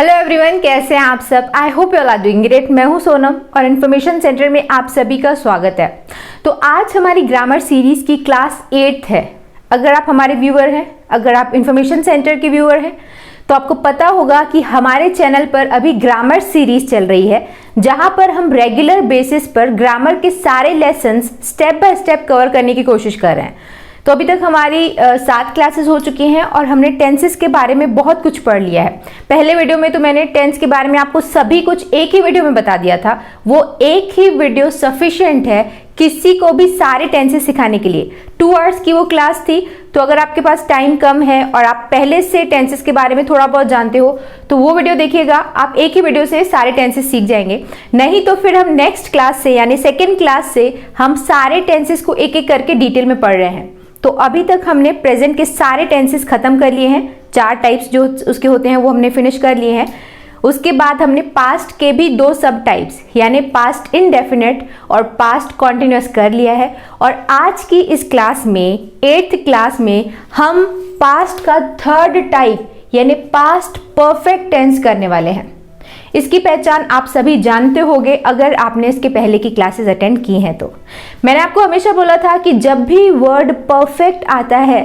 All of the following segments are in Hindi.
हेलो एवरीवन, कैसे हैं आप सब। I hope you all are doing great. मैं हूं सोनम और इन्फॉर्मेशन सेंटर में आप सभी का स्वागत है। तो आज हमारी ग्रामर सीरीज की क्लास 8 है। अगर आप हमारे व्यूअर हैं, अगर आप इन्फॉर्मेशन सेंटर के व्यूअर हैं, तो आपको पता होगा कि हमारे चैनल पर अभी ग्रामर सीरीज चल रही है, जहां पर हम रेगुलर बेसिस पर ग्रामर के सारे lessons step by step cover करने की कोशिश कर रहे हैं। तो अभी तक हमारी 7 क्लासेस हो चुकी हैं और हमने टेंसेस के बारे में बहुत कुछ पढ़ लिया है। पहले वीडियो में तो मैंने टेंस के बारे में आपको सभी कुछ एक ही वीडियो में बता दिया था। वो एक ही वीडियो सफिशिएंट है किसी को भी सारे टेंसेस सिखाने के लिए। 2 आवर्स की वो क्लास थी। तो अगर आपके पास टाइम कम है और आप पहले से टेंसेस के बारे में थोड़ा बहुत जानते हो तो वो वीडियो देखिएगा, आप एक ही वीडियो से सारे टेंसेस सीख जाएंगे। नहीं तो फिर हम नेक्स्ट क्लास से यानी सेकेंड क्लास से हम सारे टेंसेस को एक एक करके डिटेल में पढ़ रहे हैं। तो अभी तक हमने प्रेजेंट के सारे टेंसेस खत्म कर लिए हैं। 4 टाइप्स जो उसके होते हैं वो हमने फिनिश कर लिए हैं। उसके बाद हमने पास्ट के भी 2 सब टाइप्स यानी पास्ट इंडेफिनिट और पास्ट कॉन्टिन्यूअस कर लिया है। और आज की इस क्लास में 8th क्लास में हम पास्ट का 3rd टाइप यानी पास्ट परफेक्ट टेंस करने वाले हैं। इसकी पहचान आप सभी जानते होंगे अगर आपने इसके पहले की क्लासेस अटेंड की हैं। तो मैंने आपको हमेशा बोला था कि जब भी वर्ड परफेक्ट आता है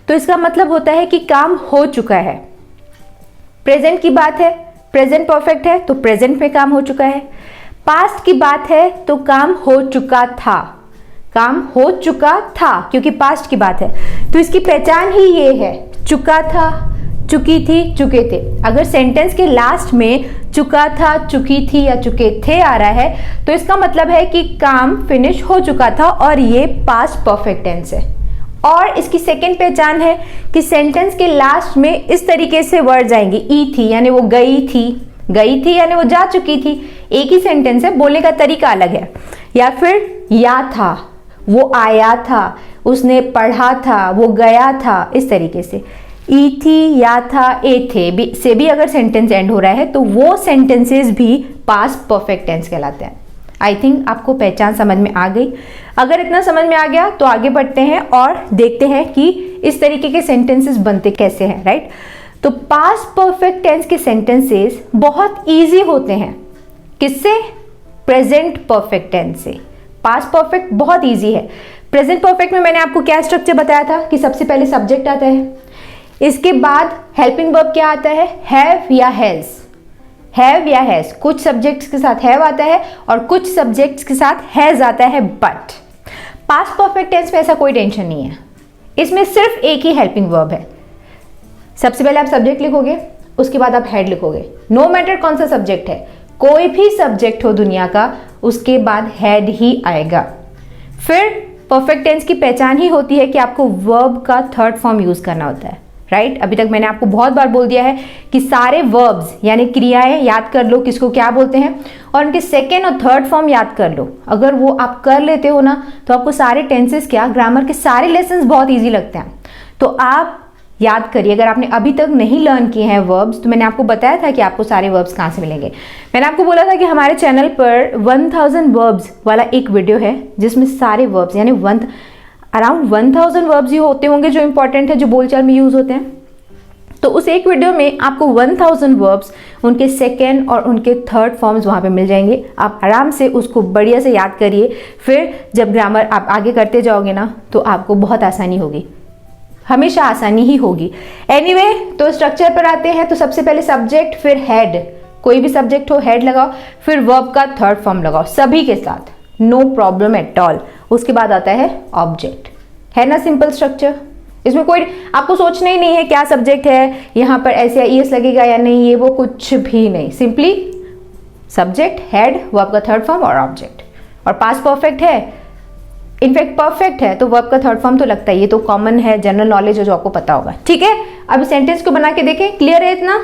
तो इसका मतलब होता है कि काम हो चुका है। प्रेजेंट की बात है, प्रेजेंट परफेक्ट है तो प्रेजेंट में काम हो चुका है। पास्ट की बात है तो काम हो चुका था, काम हो चुका था क्योंकि पास्ट की बात है। तो इसकी पहचान ही ये है, चुका था, चुकी थी, चुके थे। अगर सेंटेंस के लास्ट में चुका था, चुकी थी या चुके थे आ रहा है तो इसका मतलब है कि काम फिनिश हो चुका था और ये पास्ट परफेक्ट टेंस है। और इसकी सेकंड पहचान है कि सेंटेंस के लास्ट में इस तरीके से वर्ड्स आएंगे, ई थी यानी वो गई थी यानी वो जा चुकी थी। एक ही सेंटेंस है, बोलने का तरीका अलग है। या फिर या था, वो आया था, उसने पढ़ा था, वो गया था, इस तरीके से। ई थी, या था, ए थे से भी अगर सेंटेंस एंड हो रहा है तो वो सेंटेंसेस भी पास्ट परफेक्ट टेंस कहलाते हैं। आई थिंक आपको पहचान समझ में आ गई। अगर इतना समझ में आ गया तो आगे बढ़ते हैं और देखते हैं कि इस तरीके के सेंटेंसेस बनते कैसे हैं, राइट। तो पास्ट परफेक्ट टेंस के सेंटेंसेस बहुत ईजी होते हैं। किससे? प्रेजेंट परफेक्ट टेंस से। पास्ट परफेक्ट बहुत ईजी है। प्रेजेंट परफेक्ट में मैंने आपको क्या स्ट्रक्चर बताया था कि सबसे पहले सब्जेक्ट आता है, इसके बाद हेल्पिंग वर्ब क्या आता है, हैव या हैज। हैव या हैज, कुछ सब्जेक्ट्स के साथ हैव आता है और कुछ सब्जेक्ट्स के साथ हैज आता है। बट पास्ट परफेक्ट टेंस में ऐसा कोई टेंशन नहीं है, इसमें सिर्फ एक ही हेल्पिंग वर्ब है। सबसे पहले आप सब्जेक्ट लिखोगे, उसके बाद आप हैड लिखोगे। नो मैटर कौन सा सब्जेक्ट है, कोई भी सब्जेक्ट हो दुनिया का, उसके बाद हैड ही आएगा। फिर परफेक्ट टेंस की पहचान ही होती है कि आपको वर्ब का 3rd फॉर्म यूज करना होता है, राइट। अभी तक मैंने आपको बहुत बार बोल दिया है कि सारे वर्ब्स यानी क्रियाएं याद कर लो किसको क्या बोलते हैं और उनके 2nd और 3rd फॉर्म याद कर लो। अगर वो आप कर लेते हो ना तो आपको सारे टेंसेस क्या, ग्रामर के सारे लेसन्स बहुत इजी लगते हैं। तो आप याद करिए, अगर आपने अभी तक नहीं लर्न किए हैं वर्ब्स तो मैंने आपको बताया था कि आपको सारे वर्ब्स कहाँ से मिलेंगे। मैंने आपको बोला था कि हमारे चैनल पर 1000 वर्ब्स वाला एक वीडियो है जिसमें सारे वर्ब्स यानी अराउंड 1000 वर्ब्स ही होते होंगे जो इंपॉर्टेंट है, जो बोलचाल में यूज होते हैं। तो उस एक वीडियो में आपको 1000 वर्ब्स, उनके 2nd और उनके 3rd फॉर्म्स वहां पे मिल जाएंगे। आप आराम से उसको बढ़िया से याद करिए, फिर जब ग्रामर आप आगे करते जाओगे ना तो आपको बहुत आसानी होगी, हमेशा आसानी ही होगी। एनीवे, तो स्ट्रक्चर पर आते हैं। तो सबसे पहले सब्जेक्ट, फिर हेड, कोई भी सब्जेक्ट हो हेड लगाओ, फिर वर्ब का 3rd फॉर्म लगाओ सभी के साथ, नो प्रॉब्लम एट ऑल। उसके बाद आता है ऑब्जेक्ट। है ना सिंपल स्ट्रक्चर, इसमें कोई आपको सोचना ही नहीं है क्या सब्जेक्ट है, यहाँ पर ऐसे ईएस लगेगा या नहीं, ये वो कुछ भी नहीं। सिंपली सब्जेक्ट, हेड, वर्ब का 3rd फॉर्म और ऑब्जेक्ट। और पास्ट परफेक्ट है, इनफैक्ट परफेक्ट है तो वर्ब का 3rd फॉर्म तो लगता है, ये तो कॉमन है, जनरल नॉलेज है जो आपको पता होगा। ठीक है, अब सेंटेंस को बना के देखें, क्लियर है इतना।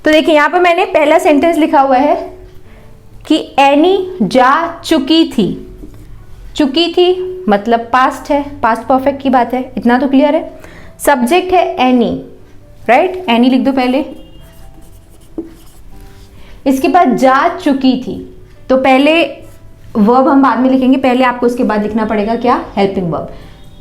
तो देखिए यहाँ पर मैंने पहला सेंटेंस लिखा हुआ है कि एनी जा चुकी थी। चुकी थी मतलब पास्ट है, पास्ट परफेक्ट की बात है, इतना तो क्लियर है। सब्जेक्ट है एनी, राइट, एनी लिख दो पहले। इसके बाद जा चुकी थी, तो पहले वर्ब हम बाद में लिखेंगे, पहले आपको इसके बाद लिखना पड़ेगा क्या, हेल्पिंग वर्ब।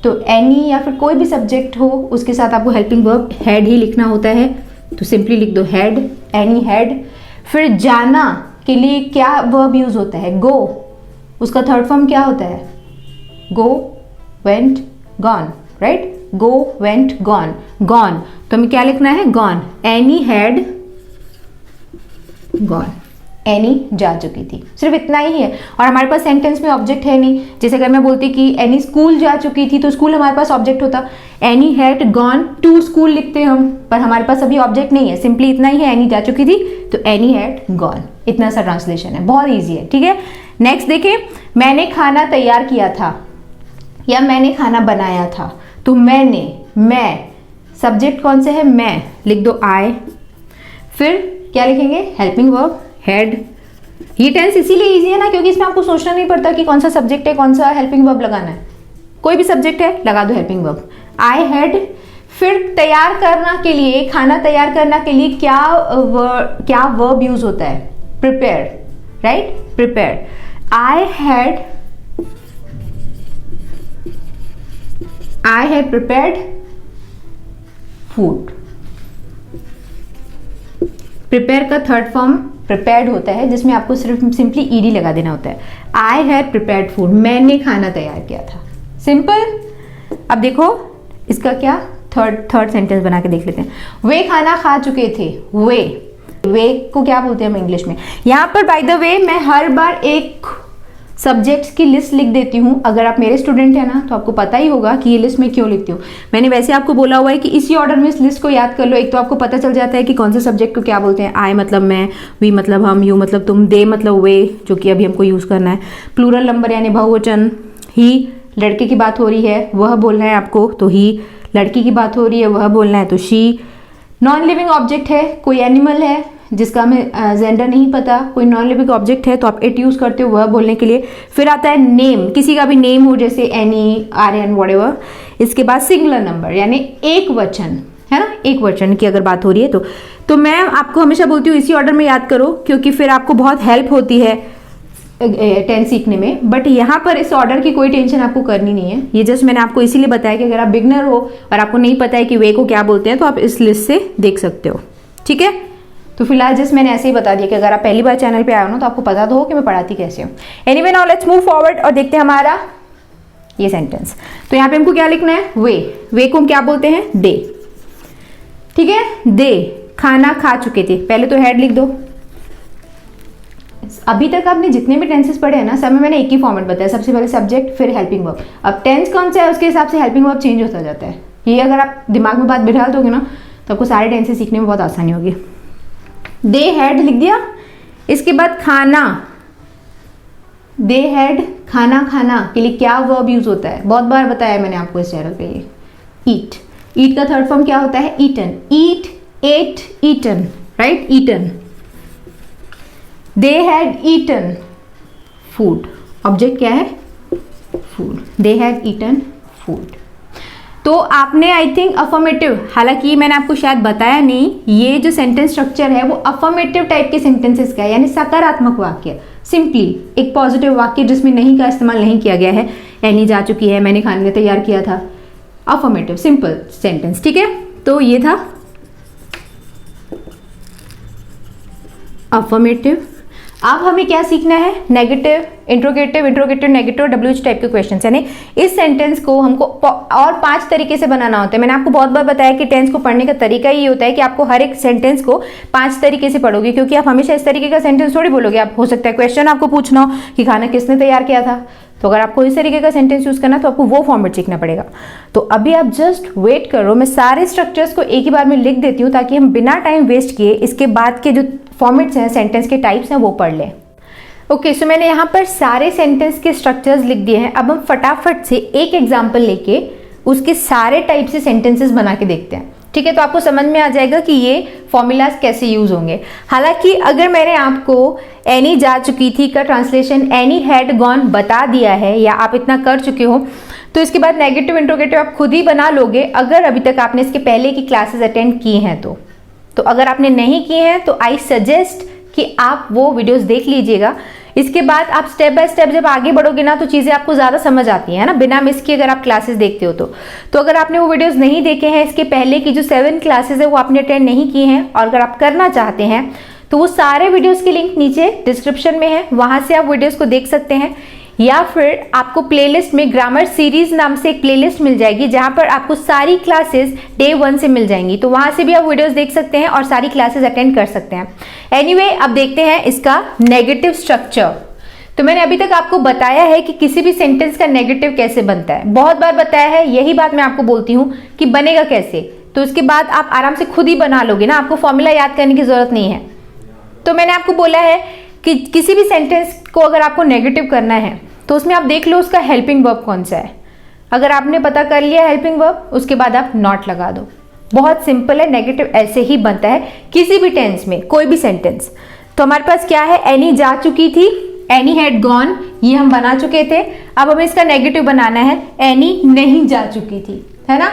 तो एनी या फिर कोई भी सब्जेक्ट हो उसके साथ आपको हेल्पिंग वर्ब हैड ही लिखना होता है। तो सिंपली लिख दो हैड, एनी हैड। फिर जाना के लिए क्या वर्ब यूज होता है? गो। उसका थर्ड फॉर्म क्या होता है? गो, वेंट, गॉन, राइट? गो, वेंट, गॉन, गॉन। तो हमें क्या लिखना है? Gone. Any had gone, any जा चुकी थी। सिर्फ इतना ही है। और हमारे पास सेंटेंस में ऑब्जेक्ट है नहीं। जैसे अगर मैं बोलती कि एनी स्कूल जा चुकी थी, तो स्कूल हमारे पास ऑब्जेक्ट होता। Annie had gone to school लिखते हम, पर हमारे पास अभी ऑब्जेक्ट नहीं है। सिंपली इतना ही है, एनी जा चुकी थी तो एनी हैड गॉन। इतना सा ट्रांसलेशन है, बहुत ईजी है। ठीक है, नेक्स्ट देखिए, मैंने खाना तैयार किया था या मैंने खाना बनाया था। तो मैंने, मैं, सब्जेक्ट कौन से है? मैं, लिख दो आई। फिर क्या लिखेंगे? Helping verb had. ये टेंस इसीलिए इजी है ना, क्योंकि इसमें आपको सोचना नहीं पड़ता कि कौन सा सब्जेक्ट है, कौन सा हेल्पिंग वर्ब लगाना है। कोई भी सब्जेक्ट है, लगा दो हेल्पिंग वर्ब। I had. फिर तैयार करना के लिए, खाना तैयार करना के लिए क्या वर्ब यूज होता है? Prepare, right? Prepare. I had prepared food. Prepare का थर्ड फॉर्म प्रिपेयर्ड होता है, जिसमें आपको सिर्फ सिंपली ईडी लगा देना होता है। आई हैड प्रिपेयर्ड फूड, मैंने खाना तैयार किया था। सिंपल। अब देखो इसका क्या थर्ड सेंटेंस बना के देख लेते हैं। वे खाना खा चुके थे। वे को क्या बोलते हैं हम इंग्लिश में? यहाँ पर बाय द वे मैं हर बार एक सब्जेक्ट्स की लिस्ट लिख देती हूँ। अगर आप मेरे स्टूडेंट हैं ना, तो आपको पता ही होगा कि ये लिस्ट मैं क्यों लिखती हूँ। मैंने वैसे आपको बोला हुआ है कि इसी ऑर्डर में इस लिस्ट को याद कर लो। एक तो आपको पता चल जाता है कि कौन से सब्जेक्ट को क्या बोलते हैं। आई मतलब मैं, वी मतलब हम, यू मतलब तुम, दे मतलब वे, जो कि अभी हमको यूज़ करना है। प्लूरल नंबर यानी बहुवचन। ही, लड़के की बात हो रही है, वह बोलना है आपको, तो ही। लड़की की बात हो रही है, वह बोलना है, तो शी। नॉन लिविंग ऑब्जेक्ट है, कोई एनिमल है जिसका हमें जेंडर नहीं पता, कोई नॉन लिविंग ऑब्जेक्ट है, तो आप इट यूज करते हो वह बोलने के लिए। फिर आता है नेम, किसी का भी नेम हो, जैसे एनी, आर्यन, व्हाटएवर। इसके बाद सिंगुलर नंबर यानी एक वचन, है ना? एक वचन की अगर बात हो रही है तो मैं आपको हमेशा बोलती हूँ इसी ऑर्डर में याद करो, क्योंकि फिर आपको बहुत हेल्प होती है टेंस सीखने में। बट यहाँ पर इस ऑर्डर की कोई टेंशन आपको करनी नहीं है। ये जस्ट मैंने आपको इसीलिए बताया कि अगर आप बिगनर हो और आपको नहीं पता है कि वे को क्या बोलते हैं, तो आप इस लिस्ट से देख सकते हो। ठीक है, तो फिलहाल जस्ट मैंने ऐसे ही बता दिया कि अगर आप पहली बार चैनल पे आए हो ना, तो आपको पता तो हो कि मैं पढ़ाती कैसे हूँ। Anyway, now let's move forward और देखते हैं हमारा ये सेंटेंस। तो यहाँ पे हमको क्या लिखना है? वे को हम क्या बोलते हैं? दे। ठीक है, दे खाना खा चुके थे। पहले तो हैड लिख दो। अभी तक आपने जितने भी टेंसेस पढ़े हैं ना, सब में मैंने एक ही फॉर्मेट बताया। सबसे पहले सब्जेक्ट, फिर हेल्पिंग वर्ब। अब टेंस कौन सा है उसके हिसाब से हेल्पिंग वर्ब चेंज होता जाता है। ये अगर आप दिमाग में बात बिठा दोगे ना, तो आपको सारे टेंसेस सीखने में बहुत आसानी होगी। दे हैड लिख दिया। इसके बाद खाना, दे हैड खाना, खाना के लिए क्या वर्ब यूज होता है? बहुत बार बताया मैंने आपको इस चैनल पे। ये ईट, ईट का थर्ड फॉर्म क्या होता है? Eaten. Eat, ate, eaten, right? Eaten. They had eaten food, object क्या है? Food. They had eaten food. तो आपने आई थिंक अफर्मेटिव, हालांकि मैंने आपको शायद बताया नहीं, ये जो सेंटेंस स्ट्रक्चर है वो अफर्मेटिव टाइप के सेंटेंसेस का है, यानी सकारात्मक वाक्य। सिंपली एक पॉजिटिव वाक्य जिसमें नहीं का इस्तेमाल नहीं किया गया है। एनी जा चुकी है, मैंने खाने तैयार किया था। Affirmative simple sentence. ठीक है, तो ये था अफर्मेटिव। अब हमें क्या सीखना है? Negative, interrogative, negative, WH type के क्वेश्चन। यानी इस सेंटेंस को हमको और 5 तरीके से बनाना होता है। मैंने आपको बहुत बार बताया कि टेंस को पढ़ने का तरीका ये होता है कि आपको हर एक सेंटेंस को 5 तरीके से पढ़ोगे, क्योंकि आप हमेशा इस तरीके का सेंटेंस थोड़ी बोलोगे। आप हो सकता है क्वेश्चन आपको पूछना हो कि खाना किसने तैयार किया था, तो अगर आपको इस तरीके का सेंटेंस यूज करना, तो आपको वो फॉर्मेट सीखना पड़ेगा। तो अभी आप जस्ट वेट करो, मैं सारे स्ट्रक्चर्स को एक ही बार में लिख देती हूँ, ताकि हम बिना टाइम वेस्ट किए इसके बाद के जो फॉर्मेट्स हैं, सेंटेंस के टाइप्स हैं, वो पढ़ लें। ओके, सो मैंने यहाँ पर सारे सेंटेंस के स्ट्रक्चर्स लिख दिए हैं। अब हम फटाफट से एक एग्जाम्पल लेके उसके सारे टाइप से सेंटेंसेस बना के देखते हैं। ठीक है, तो आपको समझ में आ जाएगा कि ये फॉर्मूलाज कैसे यूज होंगे। हालांकि अगर मैंने आपको एनी जा चुकी थी का ट्रांसलेशन एनी हैड गॉन बता दिया है, या आप इतना कर चुके हो, तो इसके बाद नेगेटिव इंट्रोगेटिव आप खुद ही बना लोगे, अगर अभी तक आपने इसके पहले की क्लासेस अटेंड की हैं तो अगर आपने नहीं की हैं, तो आई सजेस्ट कि आप वो वीडियोस देख लीजिएगा। इसके बाद आप स्टेप बाय स्टेप जब आगे बढ़ोगे ना तो चीजें आपको ज्यादा समझ आती है ना, बिना मिस किए अगर आप क्लासेस देखते हो तो अगर आपने वो वीडियोस नहीं देखे हैं इसके पहले की जो 7 क्लासेस है वो आपने अटेंड नहीं की हैं और अगर आप करना चाहते हैं तो वो सारे वीडियोस की लिंक नीचे डिस्क्रिप्शन में है, वहां से आप वीडियोस को देख सकते हैं। या फिर आपको प्लेलिस्ट में ग्रामर सीरीज नाम से एक प्लेलिस्ट मिल जाएगी जहां पर आपको सारी क्लासेस डे 1 से मिल जाएंगी, तो वहां से भी आप वीडियोस देख सकते हैं और सारी क्लासेस अटेंड कर सकते हैं। एनीवे, अब देखते हैं इसका नेगेटिव स्ट्रक्चर। तो मैंने अभी तक आपको बताया है कि किसी भी सेंटेंस का नेगेटिव कैसे बनता है, बहुत बार बताया है, यही बात मैं आपको बोलती हूँ कि बनेगा कैसे, तो उसके बाद आप आराम से खुद ही बना लोगे ना, आपको फॉर्मूला याद करने की जरूरत नहीं है। तो मैंने आपको बोला है कि किसी भी सेंटेंस को अगर आपको नेगेटिव करना है तो उसमें आप देख लो उसका हेल्पिंग वर्ब कौन सा है। अगर आपने पता कर लिया हेल्पिंग वर्ब, उसके बाद आप नॉट लगा दो। बहुत सिंपल है, नेगेटिव ऐसे ही बनता है किसी भी टेंस में, कोई भी सेंटेंस। तो हमारे पास क्या है, एनी जा चुकी थी, एनी हैड गॉन, ये हम बना चुके थे। अब हमें इसका नेगेटिव बनाना है, एनी नहीं जा चुकी थी, है ना।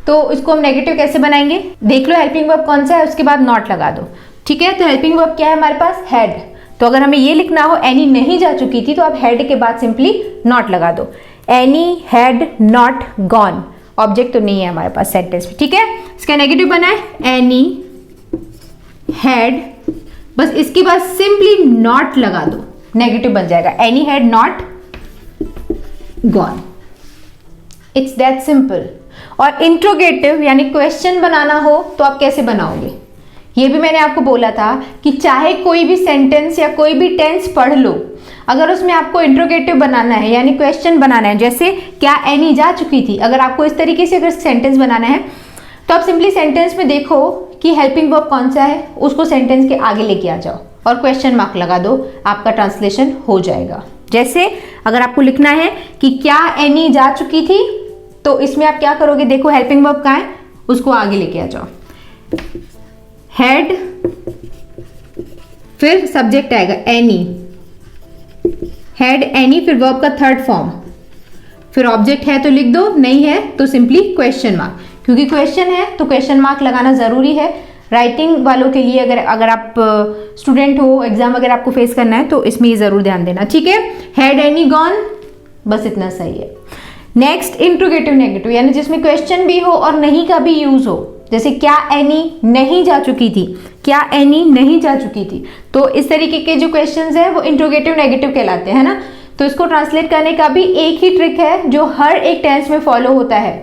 तो इसको हम नेगेटिव कैसे बनाएंगे, देख लो हेल्पिंग वर्ब कौन सा है, उसके बाद नॉट लगा दो। ठीक है, तो हेल्पिंग वर्ब क्या है हमारे पास, हैड। तो अगर हमें ये लिखना हो एनी नहीं जा चुकी थी तो आप हैड के बाद सिंपली नॉट लगा दो। Any had not gone, object तो नहीं है हमारे पास सेंटेंस में, ठीक है। इसका नेगेटिव बना है एनी हैड, बस इसके बाद सिंपली नॉट लगा दो, नेगेटिव बन जाएगा, any had not gone. It's that simple. और इंट्रोगेटिव यानी क्वेश्चन बनाना हो तो आप कैसे बनाओगे, ये भी मैंने आपको बोला था कि चाहे कोई भी सेंटेंस या कोई भी टेंस पढ़ लो, अगर उसमें आपको इंट्रोगेटिव बनाना है यानी क्वेश्चन बनाना है, जैसे क्या एनी जा चुकी थी, अगर आपको इस तरीके से अगर सेंटेंस बनाना है तो आप सिंपली सेंटेंस में देखो कि हेल्पिंग वर्ब कौन सा है, उसको सेंटेंस के आगे लेके आ जाओ और क्वेश्चन मार्क लगा दो, आपका ट्रांसलेशन हो जाएगा। जैसे अगर आपको लिखना है कि क्या एनी जा चुकी थी, तो इसमें आप क्या करोगे, देखो हेल्पिंग वर्ब कहाँ है, उसको आगे लेके आ जाओ, हैड, फिर सब्जेक्ट आएगा एनी, हैड एनी, फिर वर्ब का थर्ड फॉर्म, फिर ऑब्जेक्ट है तो लिख दो, नहीं है तो सिंपली क्वेश्चन मार्क, क्योंकि क्वेश्चन है तो क्वेश्चन मार्क लगाना जरूरी है राइटिंग वालों के लिए। अगर आप स्टूडेंट हो, एग्जाम अगर आपको फेस करना है तो इसमें ये जरूर ध्यान देना, ठीक है। हैड एनी गॉन, बस इतना सही है। नेक्स्ट इंट्रोगेटिव नेगेटिव, यानी जिसमें क्वेश्चन भी हो और नहीं का भी यूज हो, जैसे क्या एनी नहीं जा चुकी थी, क्या एनी नहीं जा चुकी थी, तो इस तरीके के जो क्वेश्चंस है वो इंट्रोगेटिव नेगेटिव कहलाते हैं ना। तो इसको ट्रांसलेट करने का भी एक ही ट्रिक है जो हर एक टेंस में फॉलो होता है।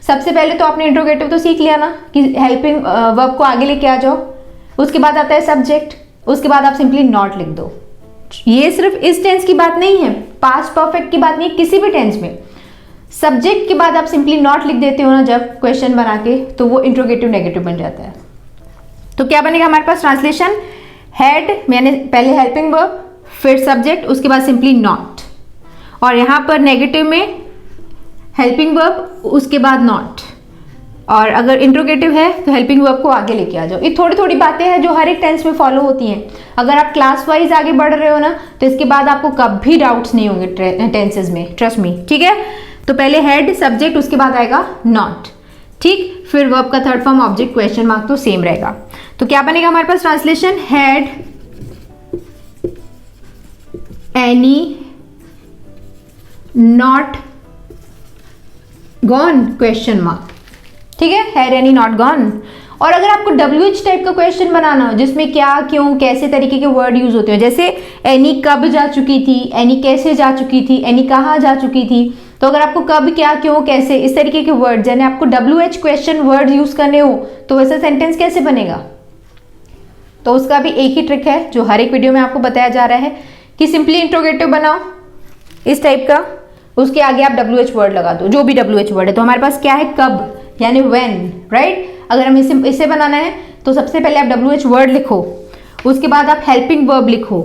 सबसे पहले तो आपने इंट्रोगेटिव तो सीख लिया ना कि हेल्पिंग वर्ब को आगे लेके आ जाओ, उसके बाद आता है सब्जेक्ट, उसके बाद आप सिंपली नॉट लिख दो। ये सिर्फ इस टेंस की बात नहीं है, पास्ट परफेक्ट की बात नहीं है, किसी भी टेंस में सब्जेक्ट के बाद आप सिंपली नॉट लिख देते हो ना जब क्वेश्चन बना के, तो वो इंट्रोगेटिव नेगेटिव बन जाता है। तो क्या बनेगा हमारे पास ट्रांसलेशन, हैड मैंने पहले हेल्पिंग वर्ब, फिर सब्जेक्ट, उसके बाद सिंपली नॉट, और यहां पर नेगेटिव में हेल्पिंग वर्ब, उसके बाद नॉट, और अगर इंट्रोगेटिव है तो हेल्पिंग वर्ब को आगे लेके आ जाओ। ये थोड़ी थोड़ी बातें हैं जो हर एक टेंस में फॉलो होती हैं। अगर आप क्लास वाइज आगे बढ़ रहे हो ना तो इसके बाद आपको कभी डाउट्स नहीं होंगे टेंसेज में, ट्रस्ट मी, ठीक है। तो पहले हेड सब्जेक्ट, उसके बाद आएगा नॉट, ठीक, फिर वर्ब का third form object question mark तो सेम रहेगा। तो क्या बनेगा हमारे पास translation, had any not gone question mark, ठीक है, हैड एनी नॉट गॉन। और अगर आपको WH टाइप का क्वेश्चन बनाना हो जिसमें क्या क्यों कैसे तरीके के वर्ड यूज होते हैं, जैसे एनी कब जा चुकी थी, एनी कैसे जा चुकी थी, एनी कहाँ जा चुकी थी, तो अगर आपको कब क्या क्यों कैसे इस तरीके के वर्ड यानी आपको WH क्वेश्चन वर्ड यूज करने हो तो वैसा सेंटेंस कैसे बनेगा, तो उसका भी एक ही ट्रिक है जो हर एक वीडियो में आपको बताया जा रहा है कि सिंपली इंट्रोगेटिव बनाओ इस टाइप का, उसके आगे आप WH वर्ड लगा दो, जो भी WH वर्ड है। तो हमारे पास क्या है, कब यानी व्हेन, राइट। अगर हमें इसे बनाना है तो सबसे पहले आप WH वर्ड लिखो, उसके बाद आप हेल्पिंग वर्ब लिखो,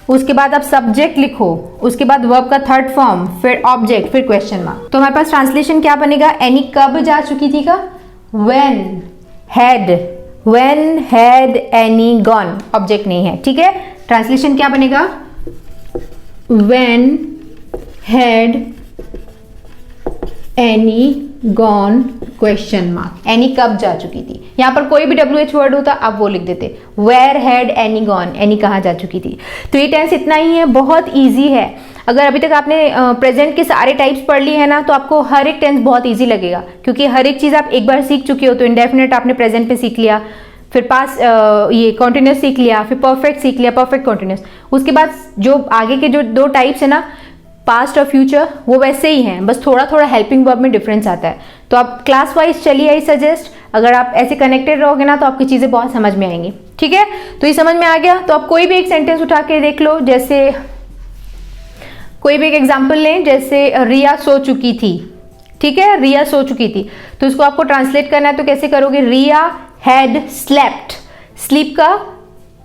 उसके बाद आप सब्जेक्ट लिखो, उसके बाद वर्ब का थर्ड फॉर्म, फिर ऑब्जेक्ट, फिर क्वेश्चन मार्क। तो हमारे पास ट्रांसलेशन क्या बनेगा, एनी कब जा चुकी थी का, when had Annie gone, object नहीं है, ठीक है। ट्रांसलेशन क्या बनेगा, when had Annie gone question mark. Any कब जा चुकी थी। यहाँ पर कोई भी WH वर्ड होता आप वो लिख देते, where had Annie gone, Annie कहाँ जा चुकी थी। तो ये टेंस इतना ही है, बहुत ईजी है। अगर अभी तक आपने प्रेजेंट के सारे टाइप्स पढ़ लिए हैं ना, तो आपको हर एक टेंस बहुत ईजी लगेगा, क्योंकि हर एक चीज़ आप एक बार सीख चुके हो। तो इंडेफिनेट आपने प्रेजेंट में सीख लिया, फिर पास ये कॉन्टिन्यूस सीख लिया, फिर परफेक्ट सीख लिया, परफेक्ट कॉन्टिन्यूस। उसके बाद जो आगे के जो 2 टाइप्स है ना, पास्ट और फ्यूचर, वो वैसे ही हैं, बस थोड़ा थोड़ा हेल्पिंग वर्ब में डिफरेंस आता है। तो आप क्लास वाइज चलिए, आई सजेस्ट, अगर आप ऐसे कनेक्टेड रहोगे ना तो आपकी चीज़ें बहुत समझ में आएंगी। ठीक है, तो ये समझ में आ गया। तो आप कोई भी एक सेंटेंस उठा के देख लो, जैसे कोई भी एक एग्जाम्पल लें, जैसे रिया सो चुकी थी। ठीक है, रिया सो चुकी थी, तो इसको आपको ट्रांसलेट करना है, तो कैसे करोगे, रिया हैड स्लेप्ट, स्लीप का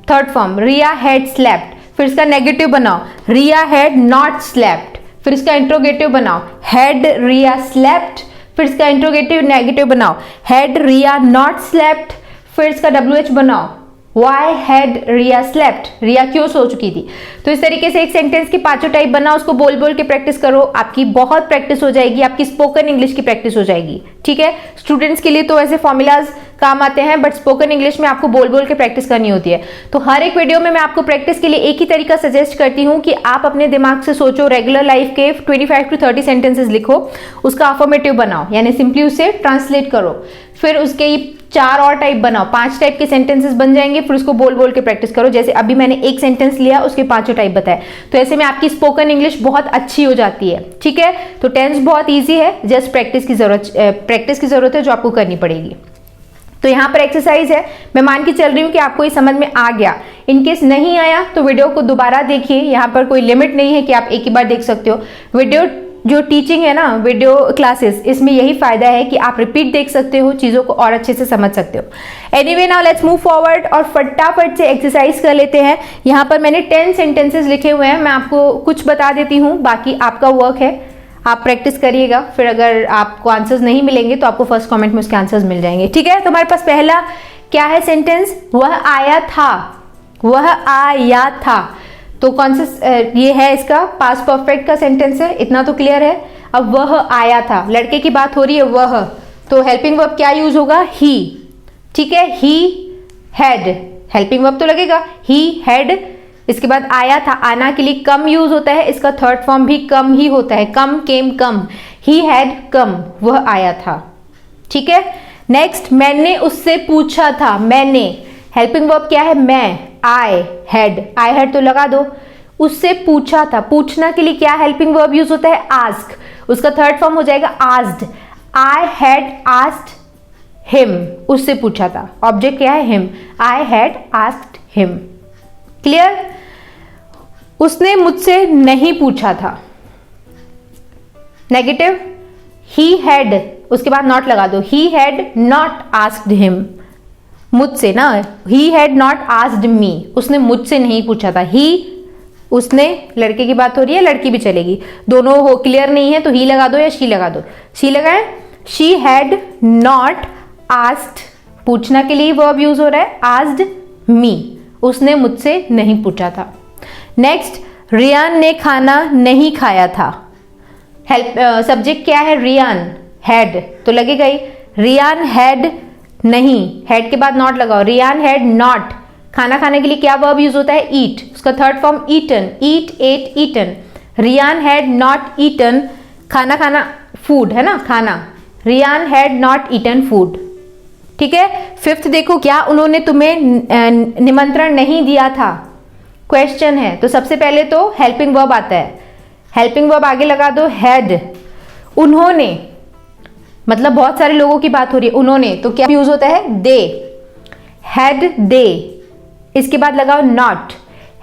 third form, Riya had slept. फिर इसका नेगेटिव बनाओ, रिया हैड नॉट स्लेप्ट। फिर इसका इंट्रोगेटिव बनाओ, हैड रिया स्लेप्ट। फिर इसका इंट्रोगेटिव नेगेटिव बनाओ, हैड रिया नॉट स्लेप्ट। फिर इसका WH बनाओ, वाई हैड रिया स्लेप्ट, रिया क्यों सो चुकी थी। तो इस तरीके से एक सेंटेंस की 5 टाइप बनाओ, उसको बोल बोल के प्रैक्टिस करो, आपकी बहुत प्रैक्टिस हो जाएगी, आपकी स्पोकन इंग्लिश की प्रैक्टिस हो जाएगी। ठीक है, स्टूडेंट्स के लिए तो ऐसे फॉर्मूलाज काम आते हैं, बट स्पोकन इंग्लिश में आपको बोल बोल के प्रैक्टिस करनी होती है। तो हर एक वीडियो में मैं आपको प्रैक्टिस के लिए एक ही तरीका सजेस्ट करती हूँ कि आप अपने दिमाग से सोचो, रेगुलर लाइफ के 25 to 30 सेंटेंसेस लिखो, उसका अफर्मेटिव बनाओ, यानी सिंपली उसे ट्रांसलेट करो। फिर उसके 4 और टाइप बनाओ, 5 टाइप के सेंटेंसेस बन जाएंगे। फिर उसको बोल बोल के प्रैक्टिस करो, जैसे अभी मैंने एक सेंटेंस लिया, उसके 5 टाइप बताए। तो ऐसे में आपकी स्पोकन इंग्लिश बहुत अच्छी हो जाती है। ठीक है, तो टेंस बहुत ईजी है, जस्ट प्रैक्टिस की जरूरत है जो आपको करनी पड़ेगी। तो यहाँ पर एक्सरसाइज है, मैं मान के चल रही हूँ कि आपको ये समझ में आ गया। इनकेस नहीं आया तो वीडियो को दोबारा देखिए, यहाँ पर कोई लिमिट नहीं है कि आप एक ही बार देख सकते हो। वीडियो जो टीचिंग है ना, वीडियो क्लासेस, इसमें यही फायदा है कि आप रिपीट देख सकते हो, चीज़ों को और अच्छे से समझ सकते हो। Anyway, now let's move forward और फटाफट से एक्सरसाइज कर लेते हैं। यहाँ पर मैंने 10 सेंटेंसेस लिखे हुए हैं, मैं आपको कुछ बता देती हूँ, बाकी आपका वर्क है, आप प्रैक्टिस करिएगा। फिर अगर आपको आंसर्स नहीं मिलेंगे तो आपको फर्स्ट कमेंट में उसके आंसर्स मिल जाएंगे। ठीक है, तो हमारे पास पहला क्या है सेंटेंस, वह आया था, वह आया था। तो कौन सा ये है, इसका पास्ट परफेक्ट का सेंटेंस है, इतना तो क्लियर है। अब वह आया था, लड़के की बात हो रही है, वह, तो हेल्पिंग वर्ब क्या यूज होगा, ही। ठीक है, ही हैड, हेल्पिंग वर्ब तो लगेगा, ही हैड। इसके बाद आया था, आना के लिए कम यूज होता है, इसका थर्ड फॉर्म भी कम ही होता है, कम, केम, कम। ही हैड कम, वह आया था। ठीक है, नेक्स्ट, मैंने उससे पूछा था, मैंने, हेल्पिंग वर्ब क्या है, मैं, आई हैड तो लगा दो। उससे पूछा था, पूछना के लिए क्या हेल्पिंग वर्ब यूज होता है, आस्क, उसका थर्ड फॉर्म हो जाएगा asked. I had asked him, उससे पूछा था, ऑब्जेक्ट क्या है, him, I had asked him. Clear, उसने मुझसे नहीं पूछा था, नेगेटिव, ही हैड, उसके बाद नॉट लगा दो, he had not asked him, मुझसे ना, he had not asked me, उसने मुझसे नहीं पूछा था। ही, उसने, लड़के की बात हो रही है, लड़की भी चलेगी, दोनों हो क्लियर नहीं है तो ही लगा दो या शी लगा दो। शी लगाए, शी हैड नॉट आस्क्ड, पूछना के लिए वर्ब यूज हो रहा है, आस्क्ड मी, उसने मुझसे नहीं पूछा था। नेक्स्ट, रियान ने खाना नहीं खाया था, हेल्प सब्जेक्ट क्या है, रियान, हैड तो लगेगा ही, रियान हैड नहीं, हैड के बाद नॉट लगाओ, रियान हैड नॉट, खाना खाने के लिए क्या वर्ब यूज होता है, ईट, उसका third form eaten, eat, ate, eaten. Riyan had not eaten, खाना खाना फूड है ना, खाना, Riyan had not eaten food. ठीक है, फिफ्थ देखो, क्या उन्होंने तुम्हें निमंत्रण नहीं दिया था, क्वेश्चन है, तो सबसे पहले तो हेल्पिंग वर्ब आता है, हेल्पिंग वर्ब आगे लगा दो, हैड, उन्होंने, मतलब बहुत सारे लोगों की बात हो रही है, उन्होंने, तो क्या यूज होता है, दे, हैड दे, इसके बाद लगाओ not,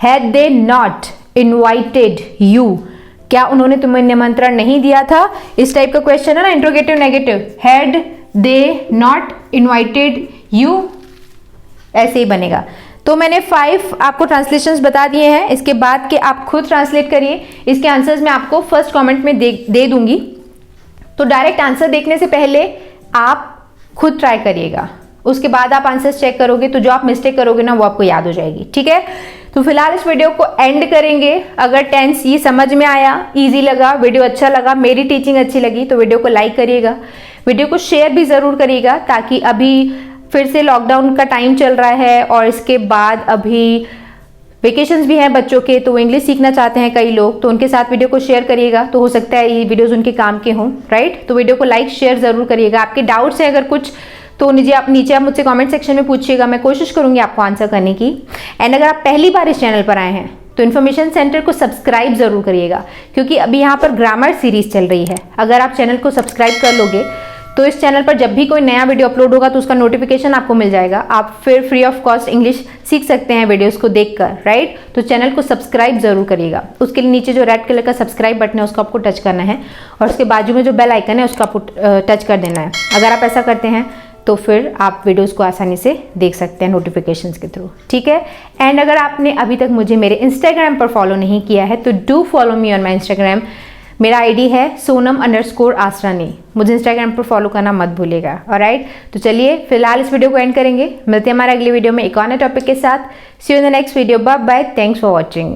had they not invited you, क्या उन्होंने तुम्हें निमंत्रण नहीं दिया था, इस टाइप का क्वेश्चन है ना, interrogative negative, had they not invited you, ऐसे ही बनेगा। तो मैंने 5 आपको ट्रांसलेशंस बता दिए हैं, इसके बाद के आप खुद ट्रांसलेट करिए, इसके आंसर्स मैं आपको फर्स्ट कमेंट में दे दूंगी। तो डायरेक्ट आंसर देखने से पहले आप खुद ट्राई करिएगा, उसके बाद आप आंसर्स चेक करोगे तो जो आप मिस्टेक करोगे ना वो आपको याद हो जाएगी। ठीक है, तो फिलहाल इस वीडियो को एंड करेंगे। अगर टेंस ये समझ में आया, इजी लगा, वीडियो अच्छा लगा, मेरी टीचिंग अच्छी लगी तो वीडियो को लाइक करिएगा, वीडियो को शेयर भी ज़रूर करिएगा, ताकि अभी फिर से लॉकडाउन का टाइम चल रहा है और इसके बाद अभी वेकेशंस भी हैं बच्चों के, तो वो इंग्लिश सीखना चाहते हैं कई लोग, तो उनके साथ वीडियो को शेयर करिएगा, तो हो सकता है ये वीडियोस उनके काम के हों, राइट। तो वीडियो को लाइक शेयर ज़रूर करिएगा। आपके डाउट्स हैं अगर कुछ, तो नीचे आप मुझसे कमेंट सेक्शन में पूछिएगा, मैं कोशिश करूँगी आपको आंसर करने की। एंड अगर आप पहली बार इस चैनल पर आए हैं तो इन्फॉर्मेशन सेंटर को सब्सक्राइब ज़रूर करिएगा, क्योंकि अभी यहाँ पर ग्रामर सीरीज़ चल रही है। अगर आप चैनल को सब्सक्राइब कर लोगे तो इस चैनल पर जब भी कोई नया वीडियो अपलोड होगा तो उसका नोटिफिकेशन आपको मिल जाएगा। आप फिर फ्री ऑफ कॉस्ट इंग्लिश सीख सकते हैं वीडियोस को देखकर, राइट। तो चैनल को सब्सक्राइब जरूर करिएगा। उसके लिए नीचे जो रेड कलर का सब्सक्राइब बटन है उसको आपको टच करना है, और उसके बाजू में जो बेल आइकन है उसको आपको टच कर देना है। अगर आप ऐसा करते हैं तो फिर आप वीडियोस को आसानी से देख सकते हैं नोटिफिकेशंस के थ्रू, ठीक है। एंड अगर आपने अभी तक मुझे मेरे इंस्टाग्राम पर फॉलो नहीं किया है तो do follow me on my Instagram. मेरा आईडी है sonam_आसरानी। मुझे इंस्टाग्राम पर फॉलो करना मत भूलिएगा, ऑलराइट। तो चलिए फिलहाल इस वीडियो को एंड करेंगे, मिलते हैं हमारे अगले वीडियो में एक और नए टॉपिक के साथ। See you in the next video, bye bye, thanks for watching.